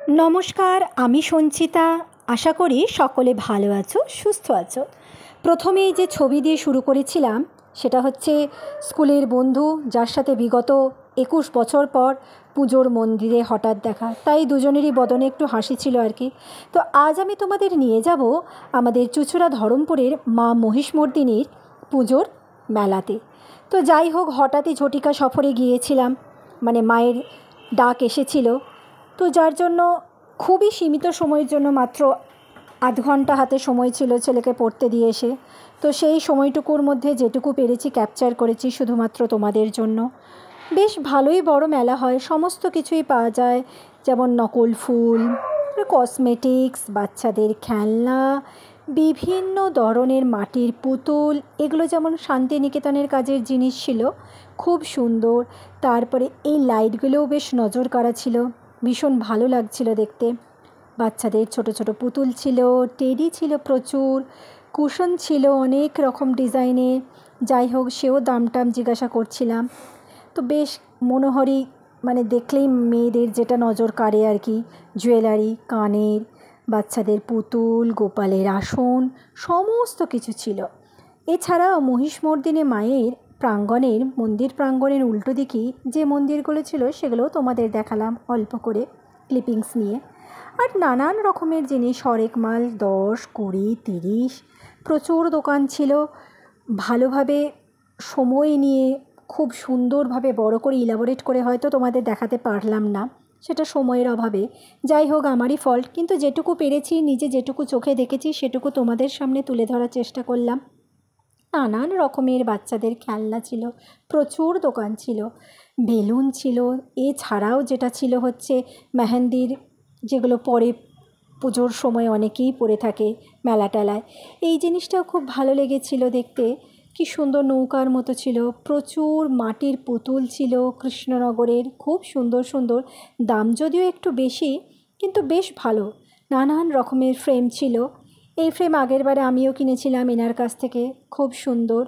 নমস্কার, আমি সঞ্চিতা। আশা করি সকলে ভালো আছো, সুস্থ আছো। প্রথমেই যে ছবি দিয়ে শুরু করেছিলাম সেটা হচ্ছে স্কুলের বন্ধু, যার সাথে বিগত 21 বছর পর পুজোর মন্দিরে হঠাৎ দেখা, তাই দুজনেরই বদনে একটু হাসি ছিল আর কি। তো আজ আমি তোমাদের নিয়ে যাব আমাদের চুঁচুড়া ধরমপুরের মা মহিষমর্দিনীর পুজোর মেলাতে। তো যাই হোক, হঠাৎই ঝটিকা সফরে গিয়েছিলাম, মানে মায়ের ডাক এসেছিল, তো যার জন্য খুবই সীমিত সময়ের জন্য মাত্র আধ ঘন্টা হাতে সময় ছিল ছেলেকে পড়তে দিয়ে এসে। তো সেই সময়টুকুর মধ্যে যেটুকু পেরেছি ক্যাপচার করেছি শুধুমাত্র তোমাদের জন্য। বেশ ভালোই বড় মেলা হয়, সমস্ত কিছুই পাওয়া যায়, যেমন নকল ফুল, কসমেটিক্স, বাচ্চাদের খেলনা, বিভিন্ন ধরনের মাটির পুতুল, এগুলো যেমন শান্তিনিকেতনের কাজের জিনিস ছিল, খুব সুন্দর। তারপরে এই লাইটগুলোও বেশ নজর কাড়া ছিল, ভীষণ ভালো লাগছিল দেখতে। বাচ্চাদের ছোট ছোট পুতুল ছিল, টেডি ছিল প্রচুর, কুশন ছিল অনেক রকম ডিজাইনের। যাই হোক, সেও দাম টাম জিজ্ঞাসা করছিলাম। তো বেশ মনোহরি, মানে দেখলেই মেয়েদের যেটা নজর কাড়ে আর কি, জুয়েলারি, কানের, বাচ্চাদের পুতুল, গোপালের আসন, সমস্ত কিছু ছিল। এছাড়াও মহিষমর্দিনী মায়ের প্রাঙ্গণের, মন্দির প্রাঙ্গণের উল্টো দিকেই যে মন্দিরগুলো ছিল সেগুলোও তোমাদের দেখালাম অল্প করে ক্লিপিংস নিয়ে। আর নানান রকমের জিনিস, হরেক মাল 10, 20, 30, প্রচুর দোকান ছিল। ভালোভাবে সময় নিয়ে খুব সুন্দরভাবে বড় করে ইলাবোরেট করে হয়তো তোমাদের দেখাতে পারলাম না, সেটা সময়ের অভাবে। যাই হোক, আমারই ফল্ট, কিন্তু যেটুকু পেরেছি, নিজে যেটুকু চোখে দেখেছি সেটুকু তোমাদের সামনে তুলে ধরার চেষ্টা করলাম। নানান রকমের বাচ্চাদের খেলনা ছিল, প্রচুর দোকান ছিল, বেলুন ছিল। এছাড়াও যেটা ছিল হচ্ছে মেহেন্দির, যেগুলো পরে পুজোর সময় অনেকেই পরে থাকে মেলা টেলায়, এই জিনিসটাও খুব ভালো লেগেছিল দেখতে। কি সুন্দর নৌকার মতো ছিল, প্রচুর মাটির পুতুল ছিল কৃষ্ণনগরের, খুব সুন্দর সুন্দর, দাম যদিও একটু বেশি কিন্তু বেশ ভালো। নানান রকমের ফ্রেম ছিল, এই ফ্রেম আগের বারে আমিও কিনেছিলাম এনার কাছ থেকে, খুব সুন্দর।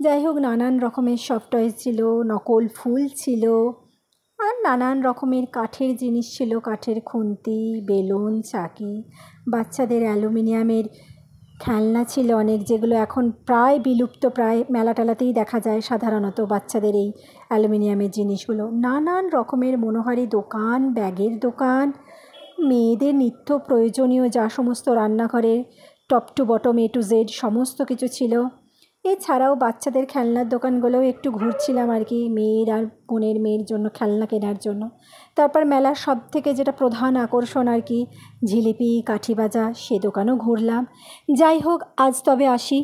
যাই হোক, নানান রকমের সফট টয়েস ছিল, নকল ফুল ছিল, আর নানান রকমের কাঠের জিনিস ছিল, কাঠের খুন্তি, বেলুন, চাকি, বাচ্চাদের অ্যালুমিনিয়ামের খেলনা ছিল অনেক, যেগুলো এখন প্রায় বিলুপ্ত, প্রায় মেলা টেলাতেই দেখা যায় সাধারণত বাচ্চাদের এই অ্যালুমিনিয়ামের জিনিসগুলো। নানান রকমের মনোহারি দোকান, ব্যাগের দোকান, মেয়েদের নিত্য প্রয়োজনীয় যা সমস্ত রান্নাঘরের top to bottom A to Z সমস্ত কিছু ছিল। এছাড়াও বাচ্চাদের খেলনার দোকানগুলোও একটু ঘুরছিলাম আর কি, মেয়ের আর বোনের মেয়ের জন্য খেলনা কেনার জন্য। তারপর মেলার সব থেকে যেটা প্রধান আকর্ষণ আর কি, জিলিপি, কাঠি ভাজা, সে দোকানও ঘুরলাম। যাই হোক, আজ তবে আসি।